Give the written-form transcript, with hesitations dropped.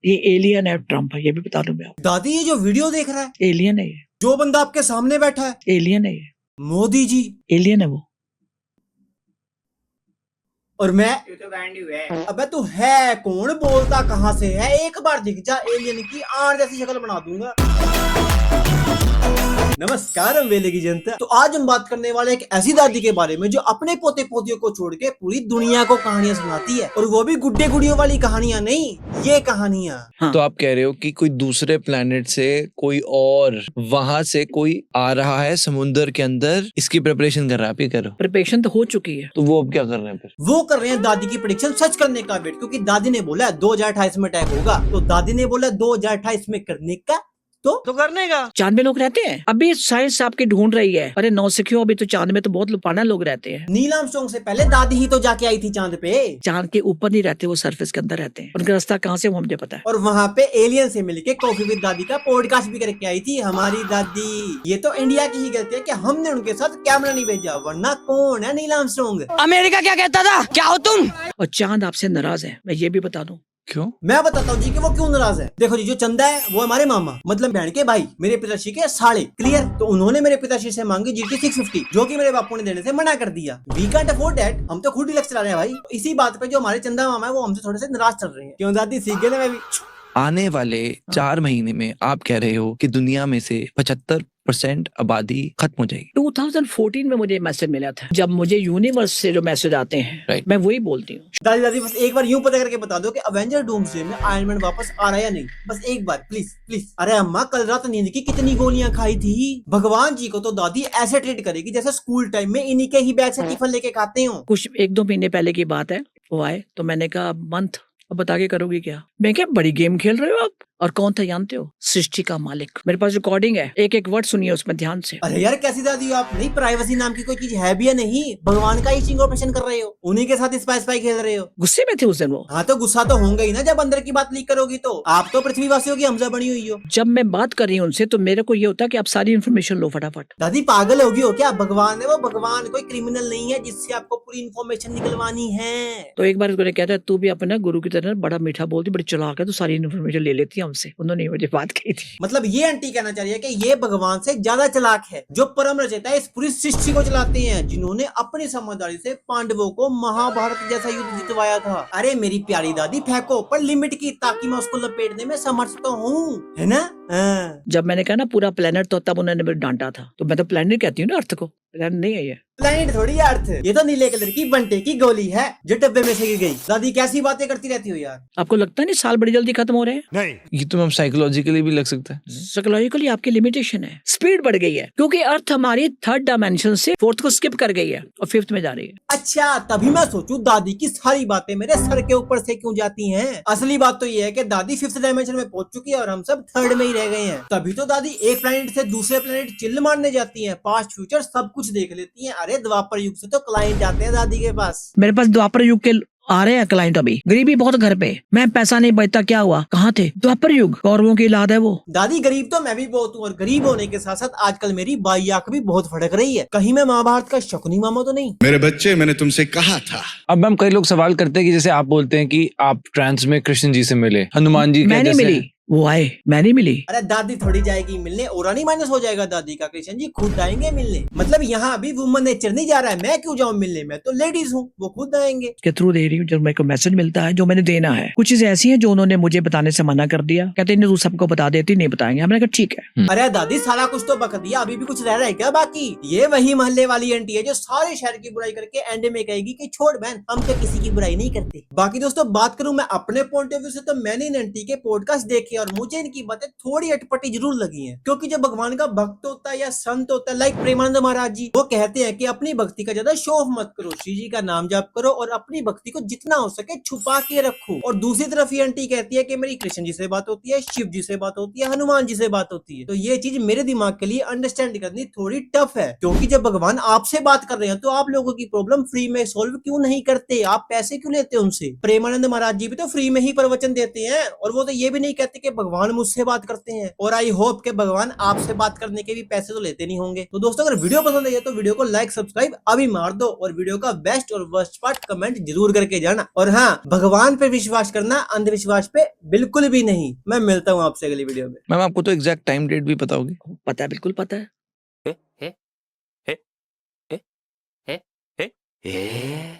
ये एलियन है, ट्रम्प है, ये भी बता दूं मैं आपको। दादी ये जो वीडियो देख रहा है, एलियन है ये, जो बंदा आपके सामने बैठा है, एलियन है ये, मोदी जी, एलियन है वो। और मैं तो गांडी है। अबे तू है कौन, बोलता कहाँ से है? एक बार दिख जा, एलियन की आड़ जैसी शक्ल बना दूंगा। नमस्कार अम्बेले की जनता। तो आज हम बात करने वाले एक ऐसी दादी के बारे में जो अपने पोते पोतियों को छोड़ के पूरी दुनिया को कहानियां सुनाती है, और वो भी गुड्डे गुड़ियों वाली कहानियां नहीं, ये कहानियां। हाँ। तो आप कह रहे हो कि कोई दूसरे प्लेनेट से कोई और वहां से कोई आ रहा है समुद्र के अंदर, इसकी प्रिपरेशन कर रहा है, आप ये कह रहे हो? प्रिपरेशन तो हो चुकी है। तो वो अब क्या कर रहे हैं फिर? वो कर रहे हैं दादी की प्रेडिक्शन सच करने का वेट, क्योंकि दादी ने बोला 2028 में अटैक होगा, तो दादी ने बोला 2028 में करने का, तो करने का। चांद में लोग रहते हैं, अभी साइंस आपकी ढूंढ रही है। अरे नौसिखियों, अभी तो चांद में तो बहुत लुपाना लोग रहते हैं। नील आर्मस्ट्रांग से पहले दादी ही तो जाके आई थी चांद पे। चांद के ऊपर नहीं रहते, वो सरफेस के अंदर रहते हैं। उनका रास्ता कहाँ से वो मुझे पता है। और वहाँ पे एलियन से मिलके कॉफी विद दादी का पॉडकास्ट भी करके आई थी हमारी दादी। ये तो इंडिया की ही गलती है कि हमने उनके साथ कैमरा नहीं भेजा, वरना कौन है नील आर्मस्ट्रांग? अमेरिका क्या कहता था, क्या हो तुम? और चांद आपसे नाराज है, मैं ये भी बता दूं। क्यों? मैं बताता हूँ जी कि वो क्यों नाराज है। देखो जी, जो चंदा है वो हमारे मामा, मतलब बहन के भाई, मेरे पिताश्री के साले, क्लियर। तो उन्होंने मेरे पिताश्री से मांगी GT 650, जो कि मेरे बापू ने देने से मना कर दिया। वी कांट अफोर्ड दैट, हम तो खुद डीलक्स चला रहे हैं भाई। तो इसी बात पे जो हमारे चंदा मामा है वो हमसे थोड़े से नाराज चल रहे हैं। क्यों दादी, सीख गए ना मैं भी। आने वाले 4 महीने में आप कह रहे हो कि दुनिया में से 75% आबादी खत्म हो जाएगी। 2014 में मुझे मैसेज मिला था, जब मुझे यूनिवर्स से जो मैसेज आते हैं, Right. मैं वही बोलती हूँ। दादी दादी बस एक बार यूं पता करके बता दो कि अवेंजर डूम्सडे में आयरन मैन वापस आ रहा है या नहीं, बस एक बार प्लीज प्लीज। अरे अम्मा, कल रात नींद की कितनी गोलियां खाई थी? भगवान जी को तो दादी ऐसे ट्रीट करेगी जैसे स्कूल टाइम में इन्हीं के ही बैग से टिफिन लेके खाते हो। कुछ 1-2 महीने पहले की बात है, वो आए तो मैंने कहा मंथ, अब बता के करोगी क्या? मैं क्या बड़ी गेम खेल रहे हो आप? और कौन था जानते हो? सृष्टि का मालिक। मेरे पास रिकॉर्डिंग है, एक एक वर्ड सुनिए उसमें ध्यान से। अरे यार कैसी दादी हो आप? नहीं, प्राइवेसी नाम की कोई चीज है भी या नहीं? भगवान का ईचिंग ऑपरेशन कर रहे हो, उन्हीं के साथ स्पाई स्पाई खेल रहे हो। गुस्से में थे उस दिन वो। हाँ तो गुस्सा तो होंगे ही ना जब अंदर की बात लीक करोगी तो। आप तो पृथ्वीवासियों की हमजा बनी हुई हो। जब मैं बात कर रही हूँ उनसे, तो मेरे को ये होता है कि आप सारी इन्फॉर्मेशन लो फटाफट। दादी पागल होगी हो क्या? भगवान है वो, भगवान कोई क्रिमिनल नहीं है जिससे आपको पूरी इन्फॉर्मेशन निकलवानी है। तो एक बार उन्होंने कहता है, तू भी अपना गुरु की तरह बड़ा मीठा बोलती, बड़ी चालाक है, तो सारी इन्फॉर्मेशन ले लेती है हमसे। उन्होंने मुझे बात कही थी। मतलब ये आंटी कहना चाह रही है कि ये भगवान से ज्यादा चालाक है, जो परम रचयिता इस पूरी सृष्टि को चलाते हैं, जिन्होंने अपनी समझदारी से पांडवों को महाभारत जैसा युद्ध जितवाया था। अरे मेरी प्यारी दादी, फेंको पर लिमिट की, ताकि मैं उसको लपेटने में समर्थ तो हूँ, है ना? जब मैंने कहा ना पूरा प्लेनेट, तो तब उन्होंने मुझे डांटा था। तो मैं तो प्लेनेट कहती हूँ ना, अर्थ को। प्लेनेट नहीं है ये। प्लेनेट थोड़ी है अर्थ, ये तो नीले कलर की बंटे की गोली है जो डब्बे में से गिर गई। दादी कैसी बातें करती रहती हो यार। आपको लगता नहीं साल बड़ी जल्दी खत्म हो रहे हैं? ये तो मैम साइकोलॉजिकली भी लग सकता है। साइकोलॉजिकली आपकी लिमिटेशन है, स्पीड बढ़ गई है, क्योंकि अर्थ हमारी 3rd डायमेंशन से 4th को स्किप कर गई है और 5th में जा रही है। अच्छा, तभी मैं सोचूं दादी की सारी बातें मेरे सर के ऊपर से क्यों जाती हैं। असली बात तो ये है कि दादी 5th डायमेंशन में पहुंच चुकी है और हम सब 3rd में ही रह गए हैं। तभी तो दादी एक प्लेनेट से दूसरे प्लेनेट चिल्ल मारने जाती हैं, पास्ट फ्यूचर सब कुछ देख लेती हैं। अरे द्वापर युग से तो क्लाइंट आते हैं दादी के पास। मेरे पास द्वापर युग के आ रहे हैं क्लाइंट। अभी गरीबी बहुत घर पे, मैं पैसा नहीं बचता, क्या हुआ? कहाँ थे? द्वापर युग, कौरवों की औलाद है वो। दादी गरीब तो मैं भी बहुत हूँ, और गरीब होने के साथ साथ आजकल मेरी बाई आंख भी बहुत फड़क रही है। कहीं मैं महाभारत का शकुनी मामा तो नहीं? मेरे बच्चे, मैंने तुमसे कहा था। अब मैम कई लोग सवाल करते हैं कि जैसे आप बोलते हैं कि आप ट्रांस में कृष्ण जी से मिले, हनुमान जी के मैं नहीं जैसे मिली, वो आए, मैं नहीं मिली। अरे दादी थोड़ी जाएगी मिलने, और नहीं माइनस हो जाएगा दादी का। कृष्ण जी खुद आएंगे मिलने। मतलब यहाँ अभी वुमन नेचर नहीं जा रहा है, मैं क्यों जाऊँ मिलने? मैं तो लेडीज हूँ, वो खुद आएंगे। के थ्रू दे रही हूँ, जब मेरे को मैसेज मिलता है जो मैंने देना है। कुछ चीजें ऐसी हैं जो उन्होंने मुझे बताने से मना कर दिया, कहते हैं तू सबको बता देती, नहीं बताएंगे। मैंने कहा ठीक है। अरे दादी सारा कुछ तो बक दिया, अभी भी कुछ रह रहा है क्या बाकी? ये वही मोहल्ले वाली आंटी है जो सारे शहर की बुराई करके एंड में कहेगी कि छोड़ बहन, हम तो किसी की बुराई नहीं करते। बाकी दोस्तों बात करूं मैं अपने पॉइंट ऑफ व्यू से, तो मैंने इन आंटी के पॉडकास्ट देखे और मुझे इनकी बातें थोड़ी अटपटी जरूर लगी हैं। क्योंकि जो भगवान का भक्त होता है या संत होता है, लाइक प्रेमानंद महाराज जी, वो कहते हैं कि अपनी भक्ति का ज्यादा शो ऑफ मत करो, श्री जी का नाम जाप करो और अपनी भक्ति को जितना हो सके छुपा के रखो। और दूसरी तरफ ये आंटी कहती है कि मेरी कृष्ण जी से बात होती है, शिव जी से बात होती है, हनुमान जी से बात होती है। तो ये चीज मेरे दिमाग के लिए अंडरस्टैंड करनी थोड़ी टफ है, क्योंकि जब भगवान आपसे बात कर रहे हैं तो आप लोगों की प्रॉब्लम फ्री में सोल्व क्यों नहीं करते? आप पैसे क्यों लेते हैं उनसे? प्रेमानंद महाराज जी भी तो फ्री में ही प्रवचन देते हैं, और वो तो ये भी नहीं कहते कि कि भगवान मुझसे बात करते हैं, और आई होप के भगवान आपसे बात करने के भी पैसे तो लेते नहीं होंगे। तो दोस्तों अगर वीडियो पसंद आई है तो वीडियो को लाइक सब्सक्राइब अभी मार दो, और वीडियो का बेस्ट और वर्स्ट पार्ट कमेंट जरूर करके जाना। और हाँ, भगवान पे विश्वास करना, अंधविश्वास पे बिल्कुल भी नहीं। मैं मिलता हूँ आपसे अगली वीडियो में। मैम आपको तो एग्जैक्ट टाइम डेट भी पता होगी। पता है, बिल्कुल पता है। ए